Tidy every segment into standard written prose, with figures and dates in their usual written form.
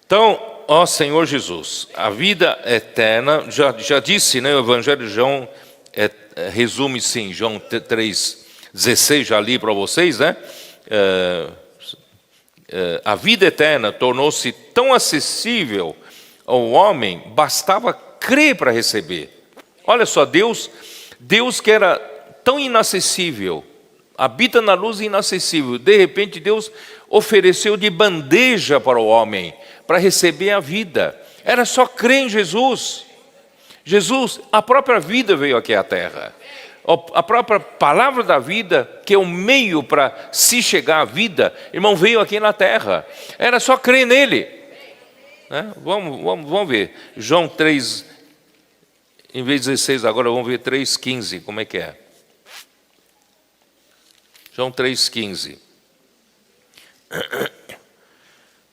Então, ó Senhor Jesus, a vida eterna, já disse, né, o Evangelho de João, resume-se em João 3,16, já li para vocês, né? A vida eterna tornou-se tão acessível ao homem, bastava crer para receber. Olha só, Deus que era tão inacessível, habita na luz inacessível, de repente Deus ofereceu de bandeja para o homem, para receber a vida. Era só crer em Jesus. Jesus, a própria vida veio aqui à terra. A própria palavra da vida, que é o meio para se chegar à vida, irmão, veio aqui na terra. Era só crer nele. Né? Vamos ver. João 3, em vez de 16, agora vamos ver 3,15, como é que é? João 3,15.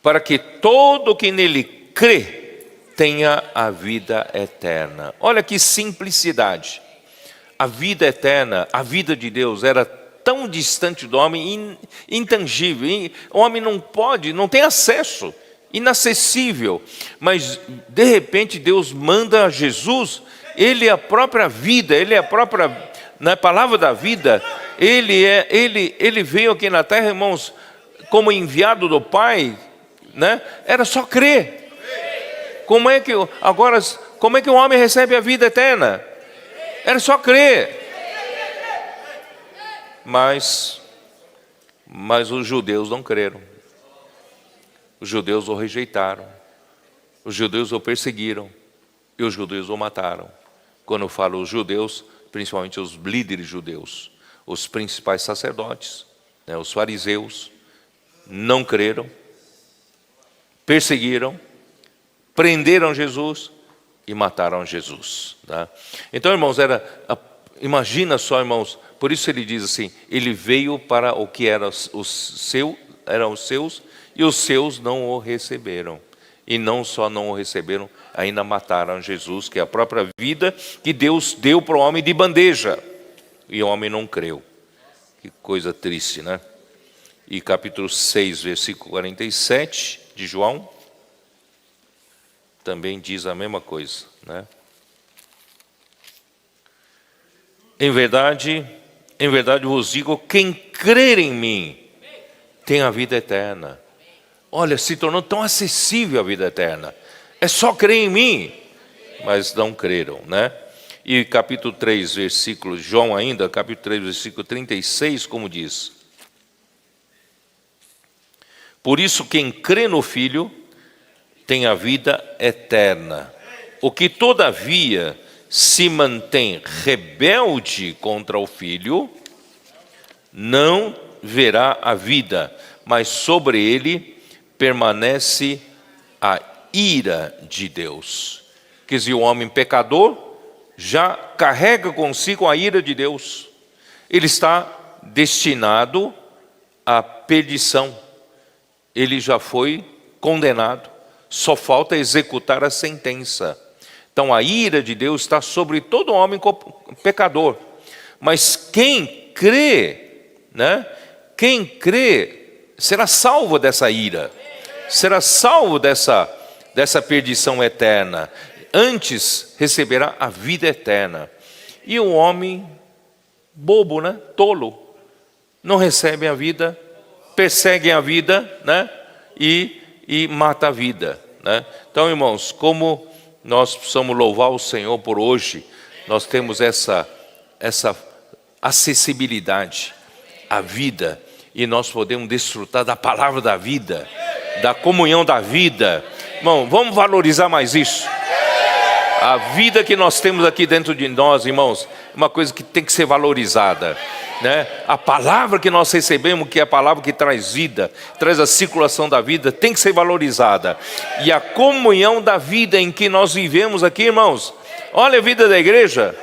Para que todo que nele crê tenha a vida eterna. Olha que simplicidade. A vida eterna, a vida de Deus era tão distante do homem, intangível. O homem não pode, não tem acesso, inacessível. Mas de repente Deus manda a Jesus, ele é a própria vida, ele é a própria, na palavra da vida, ele veio aqui na terra, irmãos, como enviado do Pai, né? Era só crer. Como é que o homem recebe a vida eterna? Era só crer. Mas os judeus não creram. Os judeus o rejeitaram. Os judeus o perseguiram. E os judeus o mataram. Quando eu falo os judeus, principalmente os líderes judeus, os principais sacerdotes, né, os fariseus, não creram, perseguiram, prenderam Jesus e mataram Jesus. Tá? Então, irmãos, imagina só, irmãos, por isso ele diz assim, ele veio para o que eram os seus, e os seus não o receberam. E não só não o receberam, ainda mataram Jesus, que é a própria vida que Deus deu para o homem de bandeja. E o homem não creu. Que coisa triste, né? E capítulo 6, versículo 47 de João, também diz a mesma coisa, né? Em verdade vos digo, quem crer em mim tem a vida eterna. Olha, se tornou tão acessível a vida eterna. É só crer em mim. Mas não creram, né? E capítulo 3, versículo, João ainda, capítulo 3, versículo 36, como diz: por isso quem crê no Filho tem a vida eterna. O que todavia se mantém rebelde contra o Filho, não verá a vida, mas sobre ele permanece a ira de Deus. Quer dizer, o homem pecador já carrega consigo a ira de Deus. Ele está destinado à perdição. Ele já foi condenado. Só falta executar a sentença. Então a ira de Deus está sobre todo homem pecador. Mas quem crê, né? Quem crê será salvo dessa ira. Será salvo dessa perdição eterna. Antes receberá a vida eterna. E o homem bobo, né? Tolo, não recebe a vida, persegue a vida, né? E mata a vida, né? Então, irmãos, como nós precisamos louvar o Senhor por hoje, nós temos essa acessibilidade à vida, e nós podemos desfrutar da palavra da vida, da comunhão da vida. Irmão, vamos valorizar mais isso. A vida que nós temos aqui dentro de nós, irmãos, é uma coisa que tem que ser valorizada, né? A palavra que nós recebemos, que é a palavra que traz vida, traz a circulação da vida, tem que ser valorizada. E a comunhão da vida em que nós vivemos aqui, irmãos, olha a vida da igreja,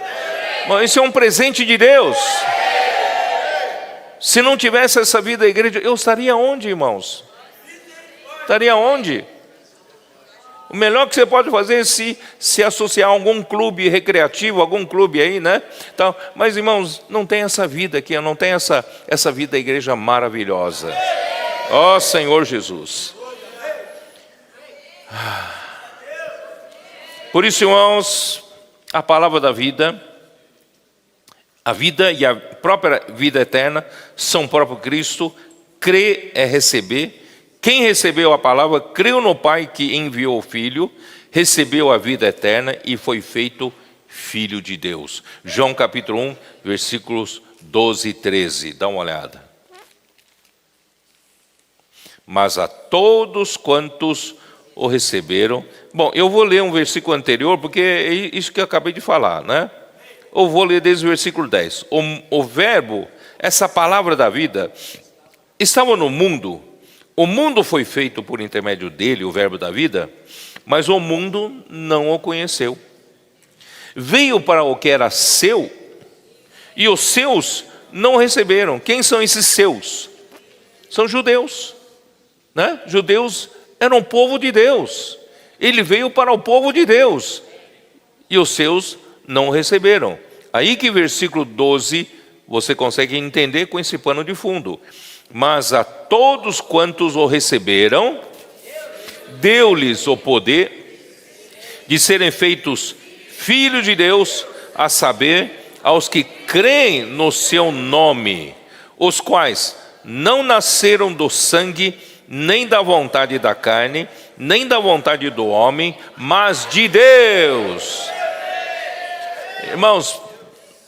isso é um presente de Deus. Se não tivesse essa vida da igreja, eu estaria onde, irmãos? Estaria onde? O melhor que você pode fazer é se associar a algum clube recreativo, algum clube aí, né? Então, mas, irmãos, não tem essa vida aqui, não tem essa vida da igreja maravilhosa. Ó Senhor Jesus. Por isso, irmãos, a palavra da vida, a vida e a própria vida eterna são o próprio Cristo. Crer é receber. Quem recebeu a palavra, creu no Pai que enviou o Filho, recebeu a vida eterna e foi feito filho de Deus. João capítulo 1, versículos 12 e 13. Dá uma olhada. Mas a todos quantos o receberam. Bom, eu vou ler um versículo anterior, porque é isso que eu acabei de falar, né? Eu vou ler desde o versículo 10. O verbo, essa palavra da vida, estava no mundo. O mundo foi feito por intermédio dele, o verbo da vida, mas o mundo não o conheceu. Veio para o que era seu, e os seus não receberam. Quem são esses seus? São judeus, né? Judeus eram o povo de Deus. Ele veio para o povo de Deus, e os seus não receberam. Aí que versículo 12 você consegue entender com esse pano de fundo. Mas a todos quantos o receberam, deu-lhes o poder de serem feitos filhos de Deus, a saber, aos que creem no seu nome, os quais não nasceram do sangue, nem da vontade da carne, nem da vontade do homem, mas de Deus. Irmãos,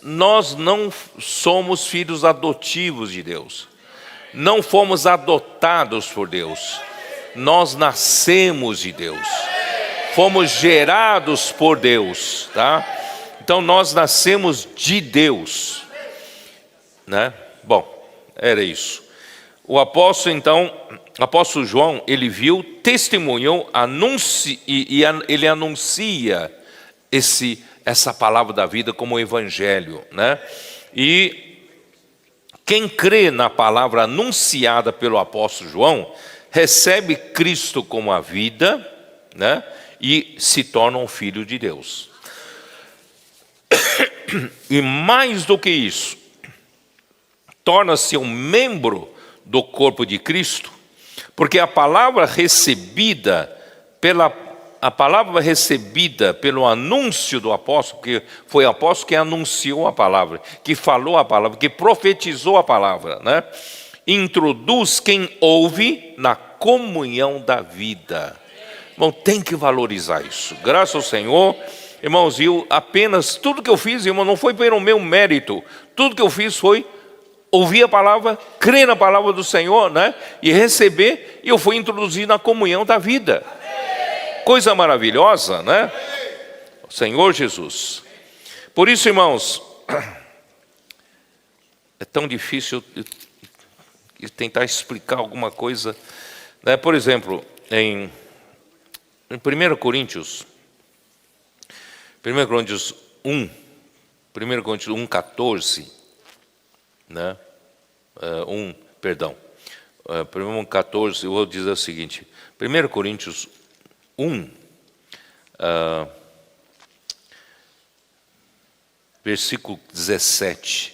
nós não somos filhos adotivos de Deus. Não fomos adotados por Deus. Nós nascemos de Deus. Fomos gerados por Deus, tá? Então nós nascemos de Deus, né? Bom, era isso. O apóstolo, então, apóstolo João, ele viu, testemunhou, ele anuncia essa palavra da vida como evangelho, né? E quem crê na palavra anunciada pelo apóstolo João, recebe Cristo como a vida, né? E se torna um filho de Deus. E mais do que isso, torna-se um membro do corpo de Cristo, porque a palavra recebida pelo anúncio do apóstolo, que foi o apóstolo que anunciou a palavra, que falou a palavra, que profetizou a palavra, né? Introduz quem ouve na comunhão da vida. Irmão, tem que valorizar isso. Graças ao Senhor, irmãos, tudo que eu fiz, irmão, não foi pelo meu mérito. Tudo que eu fiz foi ouvir a palavra, crer na palavra do Senhor, né? E receber, e eu fui introduzido na comunhão da vida. Coisa maravilhosa, né? O Senhor Jesus. Por isso, irmãos, é tão difícil tentar explicar alguma coisa, né? Por exemplo, em 1 Coríntios 1, 14, né? 14, eu vou dizer o seguinte, 1 Coríntios 1, versículo 17,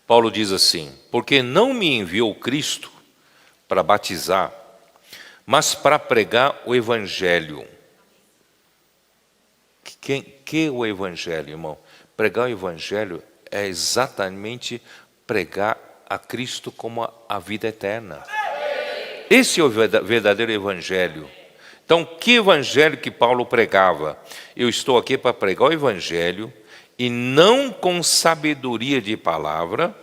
Paulo diz assim: porque não me enviou Cristo para batizar, mas para pregar o Evangelho. Que o Evangelho, irmão? Pregar o Evangelho é exatamente pregar a Cristo como a vida eterna. Esse é o verdadeiro Evangelho. Então, que Evangelho que Paulo pregava? Eu estou aqui para pregar o Evangelho, e não com sabedoria de palavra,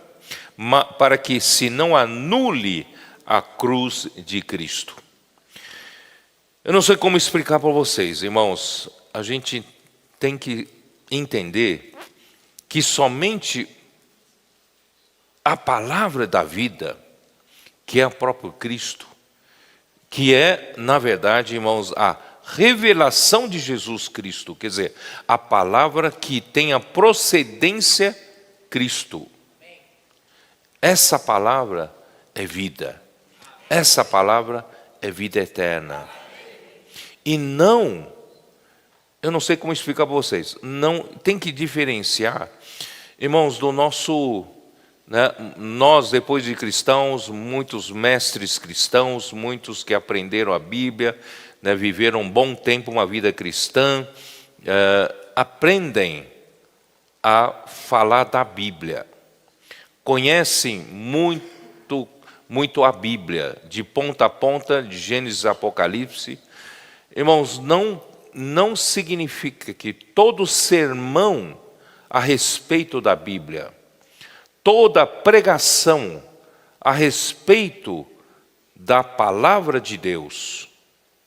para que se não anule a cruz de Cristo. Eu não sei como explicar para vocês, irmãos. A gente tem que entender que somente a palavra da vida, que é o próprio Cristo, que é, na verdade, irmãos, a revelação de Jesus Cristo, quer dizer, a palavra que tem a procedência Cristo. Essa palavra é vida. Essa palavra é vida eterna. E não, eu não sei como explicar para vocês, não tem que diferenciar, irmãos, do nosso né, nós, depois de cristãos, muitos mestres cristãos, muitos que aprenderam a Bíblia, né, viveram um bom tempo uma vida cristã, aprendem a falar da Bíblia. Conhecem muito a Bíblia, de ponta a ponta, de Gênesis a Apocalipse. Irmãos, não significa que todo sermão a respeito da Bíblia, toda pregação a respeito da palavra de Deus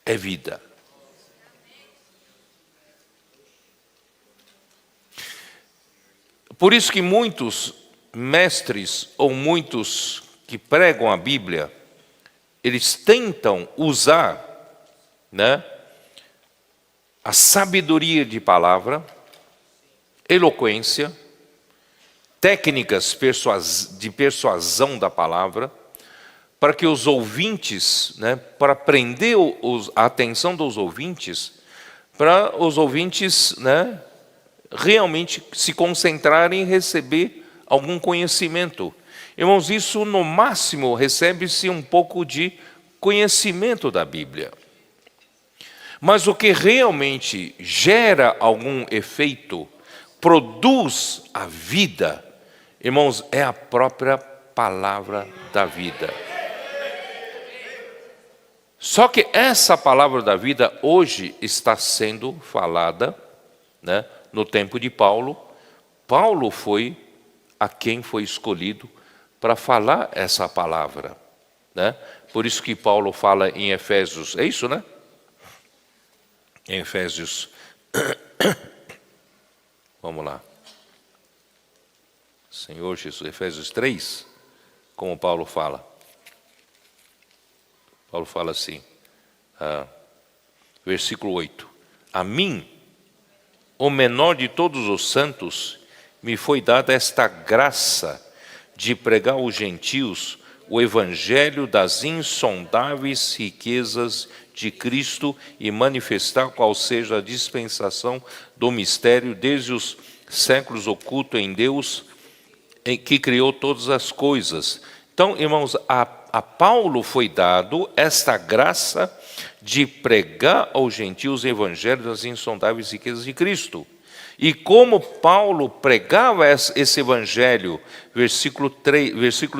é vida. Por isso que muitos mestres ou muitos que pregam a Bíblia, eles tentam usar, né, a sabedoria de palavra, eloquência, técnicas de persuasão da palavra, para que os ouvintes, né, para prender a atenção dos ouvintes, para os ouvintes, né, realmente se concentrarem em receber algum conhecimento. Irmãos, isso no máximo recebe-se um pouco de conhecimento da Bíblia. Mas o que realmente gera algum efeito, produz a vida, irmãos, é a própria palavra da vida. Só que essa palavra da vida hoje está sendo falada, né, no tempo de Paulo. Paulo foi a quem foi escolhido para falar essa palavra, né? Por isso que Paulo fala em Efésios, é isso, né? Em Efésios, vamos lá. Senhor Jesus, Efésios 3, como Paulo fala. Paulo fala assim, versículo 8. A mim, o menor de todos os santos, me foi dada esta graça de pregar aos gentios o evangelho das insondáveis riquezas de Cristo e manifestar qual seja a dispensação do mistério desde os séculos oculto em Deus, que criou todas as coisas. Então, irmãos, a Paulo foi dado esta graça de pregar aos gentios o evangelho das insondáveis riquezas de Cristo. E como Paulo pregava esse evangelho, versículo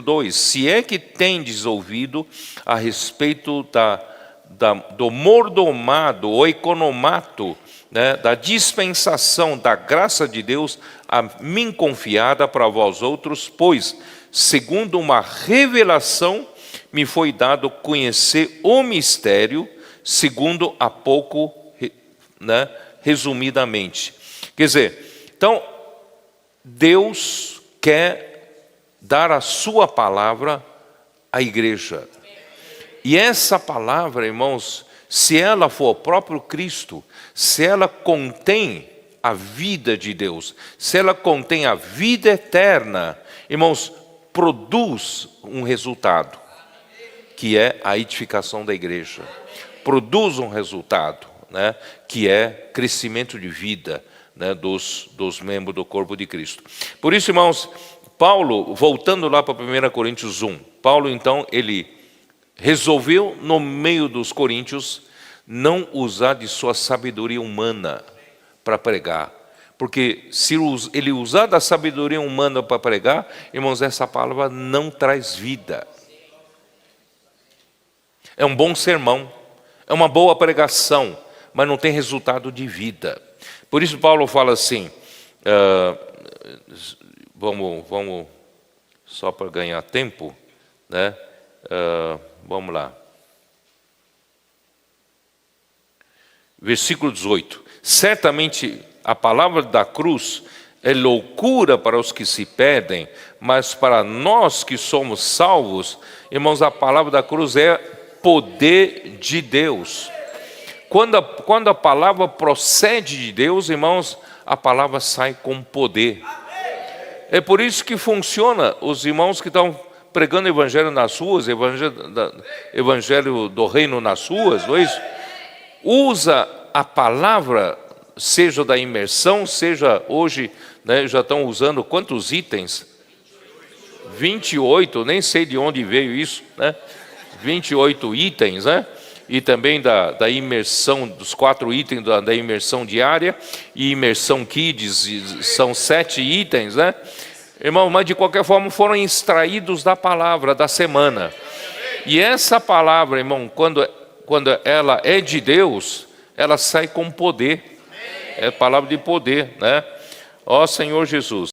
2, se é que tendes ouvido a respeito do mordomado ou economato, né, da dispensação da graça de Deus a mim confiada para vós outros, pois, segundo uma revelação, me foi dado conhecer o mistério, segundo há pouco, né, resumidamente. Quer dizer, então, Deus quer dar a sua palavra à igreja. E essa palavra, irmãos, se ela for o próprio Cristo, se ela contém a vida de Deus, se ela contém a vida eterna, irmãos, produz um resultado, que é a edificação da igreja. Produz um resultado, né, que é crescimento de vida, né, dos membros do corpo de Cristo. Por isso, irmãos, Paulo, voltando lá para 1 Coríntios 1, Paulo, então, ele resolveu, no meio dos coríntios, não usar de sua sabedoria humana para pregar. Porque se ele usar da sabedoria humana para pregar, irmãos, essa palavra não traz vida. É um bom sermão, é uma boa pregação, mas não tem resultado de vida. Por isso Paulo fala assim, vamos só para ganhar tempo, né? Vamos lá. Versículo 18. Certamente a palavra da cruz é loucura para os que se perdem, mas para nós que somos salvos, irmãos, a palavra da cruz é poder de Deus. Quando a palavra procede de Deus, irmãos, a palavra sai com poder. É por isso que funciona os irmãos que estão pregando o evangelho nas ruas, evangelho do reino nas ruas, não é isso? Usa a palavra, seja da imersão, seja hoje, né, já estão usando quantos itens? 28, nem sei de onde veio isso, né? 28 itens, né? E também da imersão, dos 4 itens da imersão diária, e imersão kids, são 7 itens, né? Irmão, mas de qualquer forma foram extraídos da palavra da semana. E essa palavra, irmão, quando ela é de Deus, ela sai com poder. É palavra de poder, né? Ó Senhor Jesus.